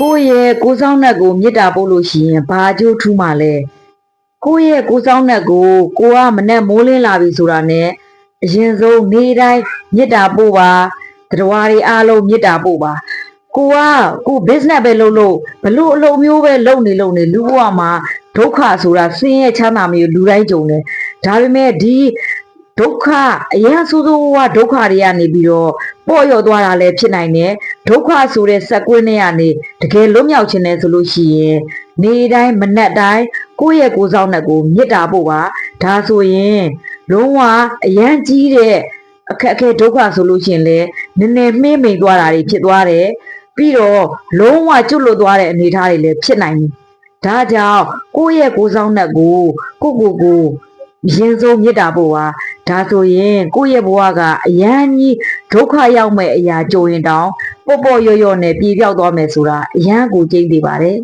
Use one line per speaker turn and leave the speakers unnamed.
ကိုယ့်ရဲ့ကိုယ်ဆောင်နှက်ကိုမေတ္တာပို့လို့ရှိရင်ဘာအကျိုးထူးမှလဲကိုယ့်ရဲ့ကိုယ်ဆောင်နှက်ကိုကိုကမနဲ့မိုးလင်းလာပြီဆိုတာနဲ့အရင်ဆုံးနေ့တိုင်းမေတ္တာပို့ပါတရားတွေအားလုံးမေတ္တာပို့ပါကိုကကို business ပဲလုပ်လို့ဘလို့အလုပ်မျိုးပဲလုပ်နေလူဘဝမှာဒုက္ခဆိုတာဆင်းရဲချမ်းသာမျိုးလူတိုင်းကြုံတယ်ဒါပေမဲ့ဒီဒုက္ခအရင်ဆိုးဆိုးဝါးဒုက္ခတွေကနေပြီးတော့ပေါ့လျော့သွားတာလည်းဖြစ်နိုင်တယ်ဒုက္ခဆိုတဲ့စက်ကွင်းတွေကနေတကယ်လွတ်မြောက်ခြင်းနဲ့ဆိုလို့ရှိရင်နေ့တိုင်းမနက်တိုင်းကိုယ့်ရဲ့ကိုယ်ဆောင်တဲ့ကိုမေတ္တာပို့ပါဒါဆိုရင်လုံးဝအရန်ကြီးတဲ့အခက်အခဲဒုက္ခဆိုလို့ရှိရင်လည်းနည်းနည်းမှေးမိန်သွားတာတွေဖြစ်သွားတယ်ပြီးတော့လုံးဝကျွတ်လွတ်သွားတဲ့အနေအထားတွေလည်းဖြစ်နိုင်တယ်ဒါကြောင့်ကိုယ့်ရဲ့ကိုယ်ဆောင်တဲ့ကိုကိုရင်ဆုံးမေတ္တာပို့ပါဒါဆိုရင်ကိုယ့်ရဲ့ဘဝကအရန်ကြီးဒုက္ခရောက်မဲ့အရာကြုံရင်တောင်ပေါ့ပေါ့လျော့လျော့နဲ့ပြေပြောက်သွားမယ်ဆိုတာအရန်ကိုကြိတ်နေပါတယ်